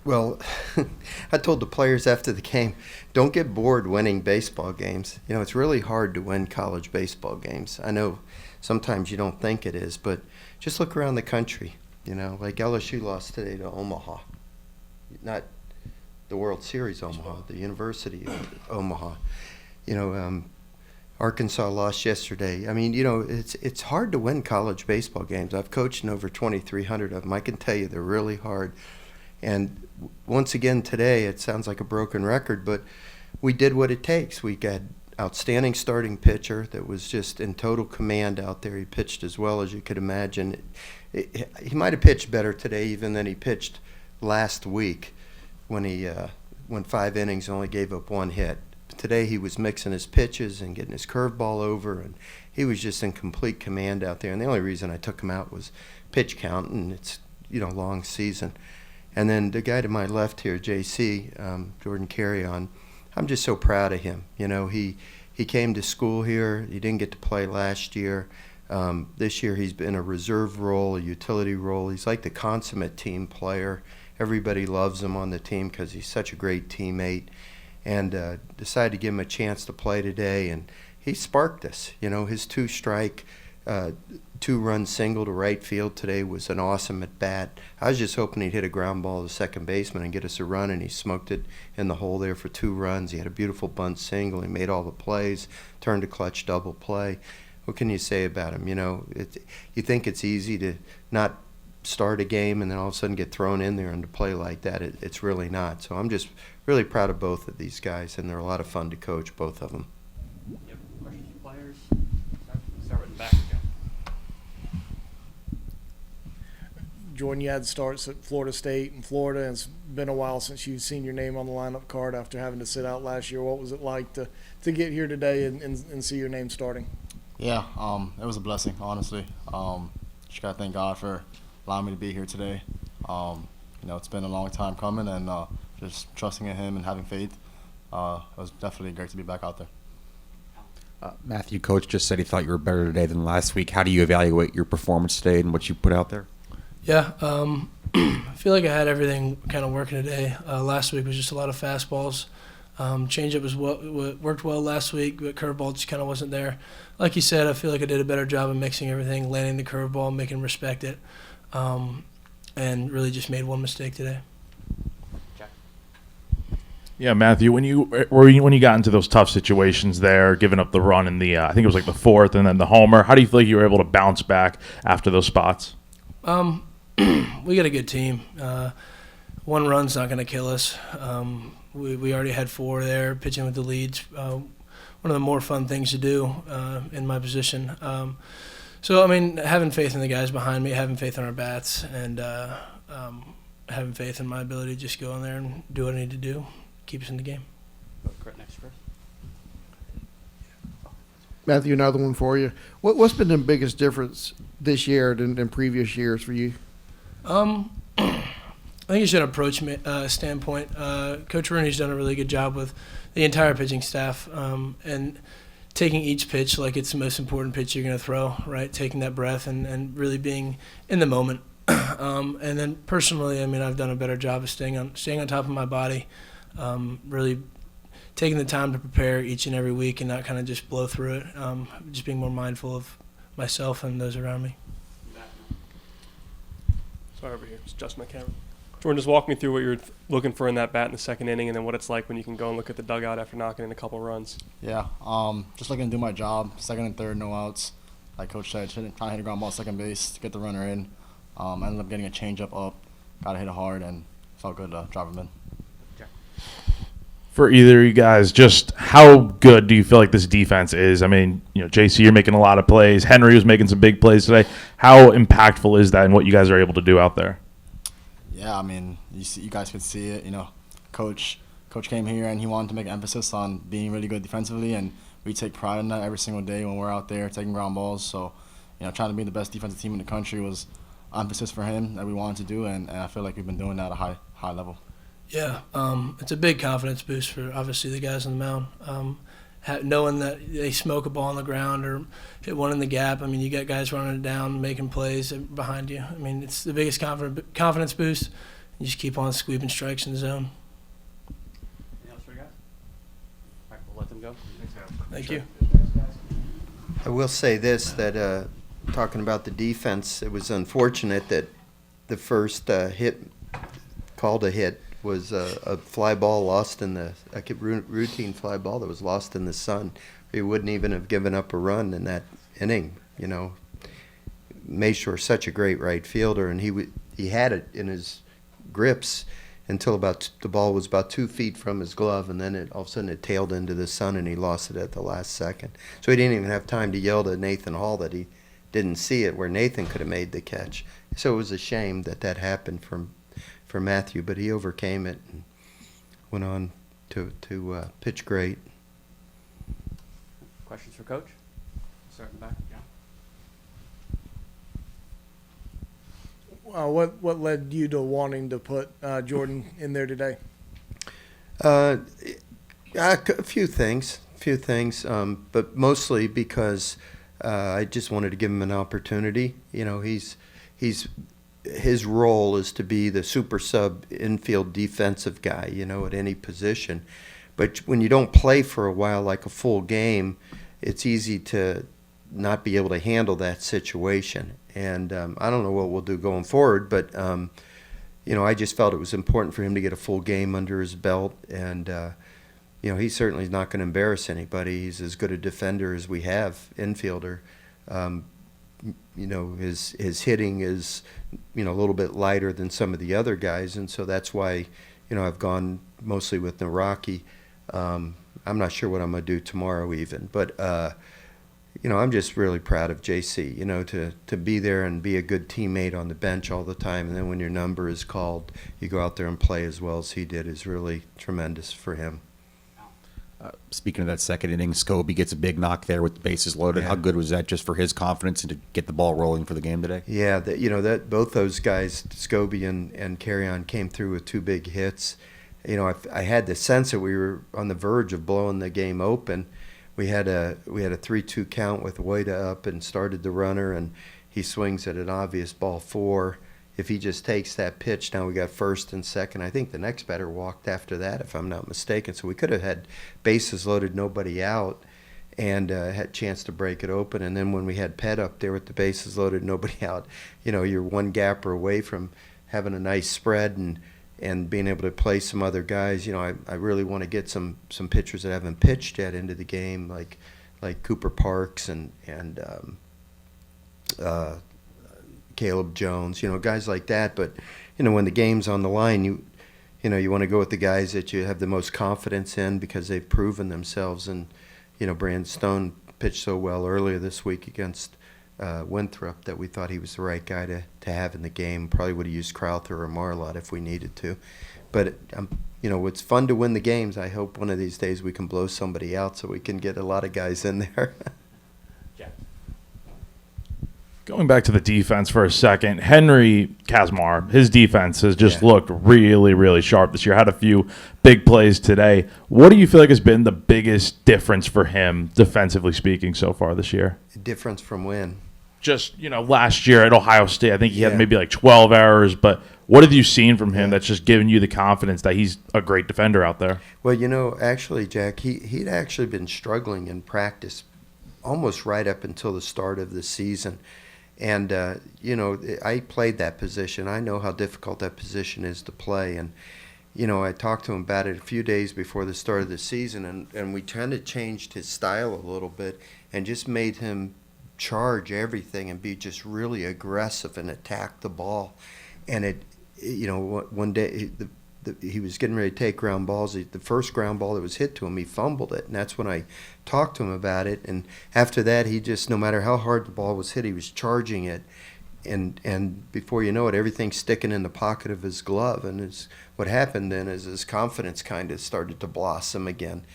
Well, I told the players after the game, don't get bored winning baseball games. You know, it's really hard to win college baseball games. I know sometimes you don't think it is, but just look around the country. You know, like LSU lost today to Omaha. Not the World Series Omaha, the University of Omaha. You know, Arkansas lost yesterday. I mean, you know, it's hard to win college baseball games. I've coached in over 2,300 of them. I can tell you they're really hard. And once again today, it sounds like a broken record, but we did what it takes. We got outstanding starting pitcher that was just in total command out there. He pitched as well as you could imagine. He might have pitched better today even than he pitched last week when he went 5 innings and only gave up 1 hit. Today he was mixing his pitches and getting his curveball over, and he was just in complete command out there. And the only reason I took him out was pitch count, and it's, you know, long season. And then the guy to my left here, JC, Jordan Carrion, I'm just so proud of him. You know, he came to school here. He didn't get to play last year. This year he's been a reserve role, a utility role. He's like the consummate team player. Everybody loves him on the team because he's such a great teammate. And decided to give him a chance to play today, and he sparked us. You know, his 2-strike, 2-run single to right field today was an awesome at bat. I was just hoping he'd hit a ground ball to second baseman and get us a run, and he smoked it in the hole there for 2 runs. He had a beautiful bunt single. He made all the plays, turned a clutch double play. What can you say about him? You know, you think it's easy to not start a game and then all of a sudden get thrown in there and to play like that. It's really not. So I'm just really proud of both of these guys, and they're a lot of fun to coach, both of them. Yep. Questions for players? Start with the back again. Jordan, you had starts at Florida State and Florida, and it's been a while since you've seen your name on the lineup card after having to sit out last year. What was it like to get here today and see your name starting? Yeah, it was a blessing, honestly. Just got to thank God for allowing me to be here today. You know, it's been a long time coming, and just trusting in him and having faith, it was definitely great to be back out there. Matthew, Coach just said he thought you were better today than last week. How do you evaluate your performance today and what you put out there? Yeah, I feel like I had everything kind of working today. Last week was just a lot of fastballs. Changeup worked well last week, but curveball just kind of wasn't there. Like you said, I feel like I did a better job of mixing everything, landing the curveball, making him respect it, and really just made one mistake today. Yeah, Matthew, when you got into those tough situations there, giving up the run in the I think it was like the 4th and then the homer, how do you feel like you were able to bounce back after those spots? We got a good team. 1 run's not going to kill us. We already had 4 there, pitching with the leads. One of the more fun things to do in my position. So, I mean, having faith in the guys behind me, having faith in our bats, and having faith in my ability to just go in there and do what I need to do, keep us in the game. Next, Chris. Matthew, another one for you. What's been the biggest difference this year than previous years for you? I think it's an approach standpoint. Coach Rooney's done a really good job with the entire pitching staff and taking each pitch like it's the most important pitch you're going to throw, right? Taking that breath and really being in the moment. And then personally, I mean, I've done a better job of staying on top of my body, really taking the time to prepare each and every week and not kind of just blow through it, just being more mindful of myself and those around me. Sorry, over here. Just adjust my camera. Jordan, just walk me through what you're looking for in that bat in the 2nd inning, and then what it's like when you can go and look at the dugout after knocking in a couple runs. Yeah, just looking to do my job. 2nd and 3rd, no outs. Like Coach said, trying to hit a ground ball at second base to get the runner in. I ended up getting a changeup up, got to hit it hard, and felt good to drive him in. For either of you guys, just how good do you feel like this defense is? I mean, you know, JC, you're making a lot of plays. Henry was making some big plays today. How impactful is that in what you guys are able to do out there? Yeah, I mean, you guys could see it. You know, Coach came here and he wanted to make an emphasis on being really good defensively, and we take pride in that every single day when we're out there taking ground balls. So, you know, trying to be the best defensive team in the country was emphasis for him that we wanted to do, and I feel like we've been doing that at a high level. Yeah, it's a big confidence boost for obviously the guys on the mound. Knowing that they smoke a ball on the ground or hit one in the gap. I mean, you got guys running it down, making plays behind you. I mean, it's the biggest confidence boost. You just keep on sweeping strikes in the zone. Anything else for you guys? All right, we'll let them go. Thank you. I will say this, that talking about the defense, it was unfortunate that the first hit, called a hit, was a fly ball lost in the routine fly ball that was lost in the sun. He wouldn't even have given up a run in that inning. You know, Mayshore, such a great right fielder, and he had it in his grips until the ball was about 2 feet from his glove, and then all of a sudden it tailed into the sun, and he lost it at the last second. So he didn't even have time to yell to Nathan Hall that he didn't see it, where Nathan could have made the catch. So it was a shame that happened for Matthew, but he overcame it and went on to pitch great. Questions for Coach? Start in the back. Yeah. What led you to wanting to put Jordan in there today? A few things, but mostly because I just wanted to give him an opportunity. You know, his role is to be the super sub infield defensive guy, you know, at any position. But when you don't play for a while, like a full game, it's easy to not be able to handle that situation. And I don't know what we'll do going forward, but you know, I just felt it was important for him to get a full game under his belt. And you know, he certainly is not going to embarrass anybody. He's as good a defender as we have, infielder. You know, his hitting is, you know, a little bit lighter than some of the other guys, and so that's why, you know, I've gone mostly with Milwaukee. I'm not sure what I'm going to do tomorrow even, but you know, I'm just really proud of JC, you know, to be there and be a good teammate on the bench all the time, and then when your number is called, you go out there and play as well as he did, is really tremendous for him. Speaking of that second inning, Scobie gets a big knock there with the bases loaded. Yeah. How good was that just for his confidence and to get the ball rolling for the game today? Yeah, you know, that both those guys, Scobie and Carrion, came through with 2 big hits. You know, I had the sense that we were on the verge of blowing the game open. We had a 3-2 count with Woida up and started the runner, and he swings at an obvious ball 4. If he just takes that pitch, now we got first and second. I think the next batter walked after that, if I'm not mistaken. So we could have had bases loaded, nobody out, and had a chance to break it open. And then when we had Pet up there with the bases loaded, nobody out, you know, you're one gapper away from having a nice spread and being able to play some other guys. You know, I really want to get some pitchers that haven't pitched yet into the game, like Cooper Parks and Caleb Jones, you know, guys like that. But, you know, when the game's on the line, you know, you want to go with the guys that you have the most confidence in because they've proven themselves. And, you know, Brandon Stone pitched so well earlier this week against Winthrop that we thought he was the right guy to have in the game. Probably would have used Crowther or Marlott if we needed to. But, you know, it's fun to win the games. I hope one of these days we can blow somebody out so we can get a lot of guys in there. Going back to the defense for a second, Henry Kazmar, his defense has just looked really, really sharp this year. Had a few big plays today. What do you feel like has been the biggest difference for him, defensively speaking, so far this year? Difference from when? Just, you know, last year at Ohio State, I think he had maybe like 12 errors, but what have you seen from him that's just given you the confidence that he's a great defender out there? Well, you know, actually, Jack, he'd actually been struggling in practice almost right up until the start of the season. And, you know, I played that position. I know how difficult that position is to play. And, you know, I talked to him about it a few days before the start of the season, and we kind of changed his style a little bit and just made him charge everything and be just really aggressive and attack the ball. And you know, one day he was getting ready to take ground balls. The first ground ball that was hit to him, he fumbled it, and that's when I talked to him about it. And after that, he just, no matter how hard the ball was hit, he was charging it, and before you know it, everything's sticking in the pocket of his glove. And what happened then is his confidence kind of started to blossom again.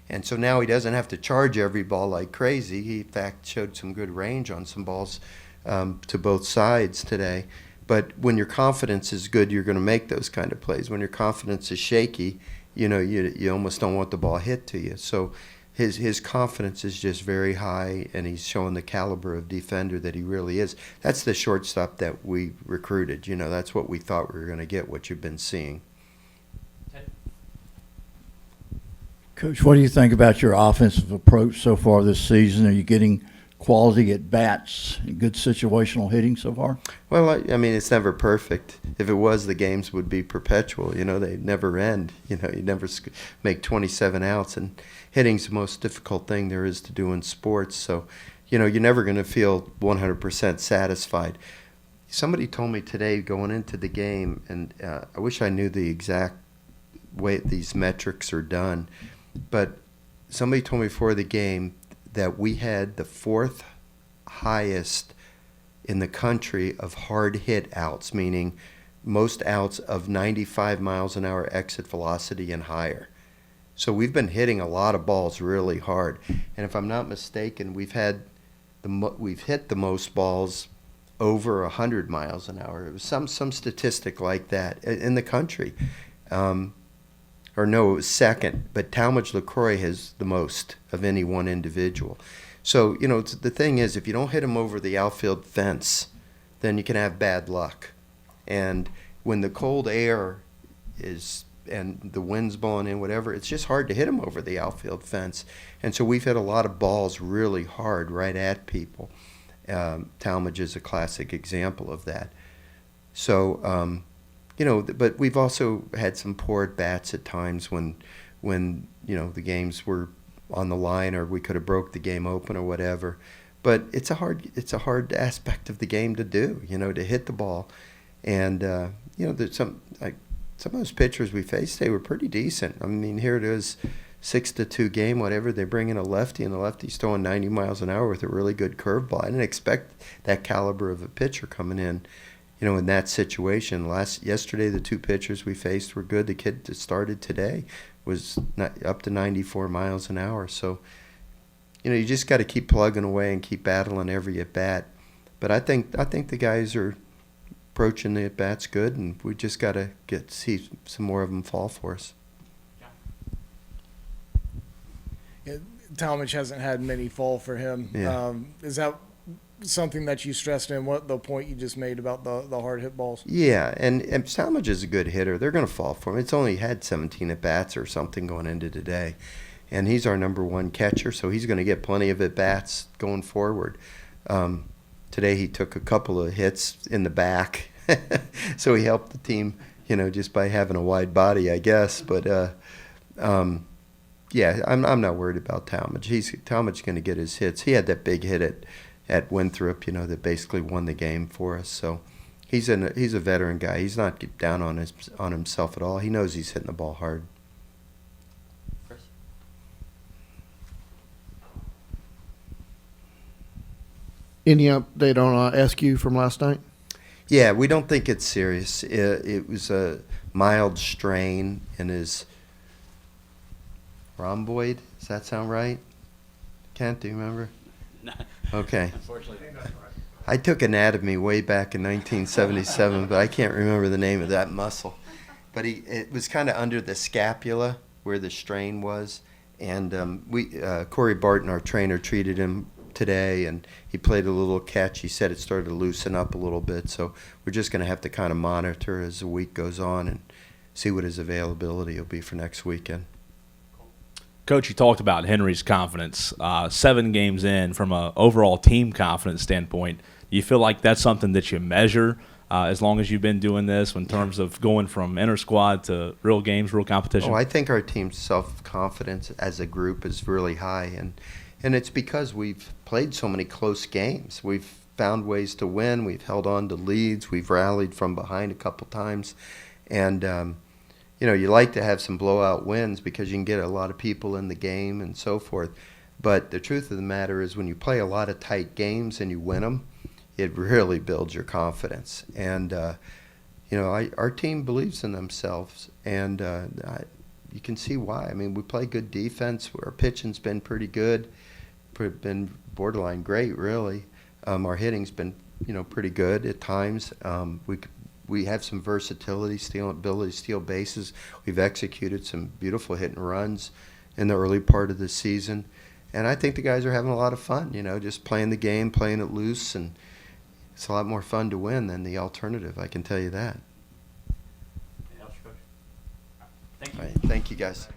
And so now he doesn't have to charge every ball like crazy. He, in fact, showed some good range on some balls to both sides today. But when your confidence is good, you're going to make those kind of plays. When your confidence is shaky, you know, you almost don't want the ball hit to you. So his confidence is just very high, and he's showing the caliber of defender that he really is. That's the shortstop that we recruited. You know, that's what we thought we were going to get, what you've been seeing. Coach, what do you think about your offensive approach so far this season? Are you getting quality at bats, good situational hitting so far? Well, I mean, it's never perfect. If it was, the games would be perpetual. You know, they never end. You know, you never make 27 outs, and hitting's the most difficult thing there is to do in sports. So, you know, you're never going to feel 100% satisfied. Somebody told me today going into the game, and I wish I knew the exact way these metrics are done, but somebody told me before the game that we had the 4th highest in the country of hard hit outs, meaning most outs of 95 miles an hour exit velocity and higher. So we've been hitting a lot of balls really hard, and if I'm not mistaken, we've hit the most balls over 100 miles an hour. It was some statistic like that in the country. Or no, it was second, but Talmadge LaCroix has the most of any one individual. So, you know, the thing is, if you don't hit them over the outfield fence, then you can have bad luck. And when the cold air is, and the wind's blowing in, whatever, it's just hard to hit them over the outfield fence. And so we've hit a lot of balls really hard right at people. Talmadge is a classic example of that. So, you know, but we've also had some poor at-bats at times when you know, the games were on the line, or we could have broke the game open or whatever. But it's a hard aspect of the game to do, you know, to hit the ball. And you know, there's some of those pitchers we faced, they were pretty decent. I mean, here it is, 6-2 game, whatever. They bring in a lefty, and the lefty's throwing 90 miles an hour with a really good curveball. I didn't expect that caliber of a pitcher coming in, you know, in that situation. Yesterday, the 2 pitchers we faced were good. The kid that started today was up to 94 miles an hour. So, you know, you just got to keep plugging away and keep battling every at bat. But I think the guys are approaching the at bats good, and we just got to see some more of them fall for us. Talmadge hasn't had many fall for him. Yeah. Is that something that you stressed in what the point you just made about the hard hit balls? Yeah, and Talmadge is a good hitter. They're going to fall for him. It's only had 17 at-bats or something going into today. And he's our number 1 catcher, so he's going to get plenty of at-bats going forward. Today he took a couple of hits in the back, so he helped the team, you know, just by having a wide body, I guess. But, yeah, I'm not worried about Talmadge. Talmadge's going to get his hits. He had that big hit at Winthrop, you know, that basically won the game for us. So he's a veteran guy. He's not down on himself at all. He knows he's hitting the ball hard. Chris? Any update on SQ from last night? Yeah, we don't think it's serious. It was a mild strain in his rhomboid. Does that sound right? Kent, do you remember? No. Okay. Unfortunately. I took anatomy way back in 1977, but I can't remember the name of that muscle. But it was kind of under the scapula where the strain was. And Corey Barton, our trainer, treated him today, and he played a little catch. He said it started to loosen up a little bit. So we're just going to have to kind of monitor as the week goes on and see what his availability will be for next weekend. Coach, you talked about Henry's confidence. 7 games in, from an overall team confidence standpoint, do you feel like that's something that you measure as long as you've been doing this in terms of going from inter-squad to real games, real competition? Oh, I think our team's self-confidence as a group is really high, and it's because we've played so many close games. We've found ways to win. We've held on to leads. We've rallied from behind a couple times, and you know, you like to have some blowout wins because you can get a lot of people in the game and so forth. But the truth of the matter is when you play a lot of tight games and you win them, it really builds your confidence. And, you know, our team believes in themselves, and you can see why. I mean, we play good defense. Our pitching's been pretty good, been borderline great, really. Our hitting's been, you know, pretty good at times. We have some versatility, ability to steal bases. We've executed some beautiful hit and runs. in the early part of the season. And I think the guys are having a lot of fun, just playing the game, playing it loose, and it's a lot more fun to win than the alternative, I can tell you that. Anything else, Coach? Thank you. All right, thank you, guys.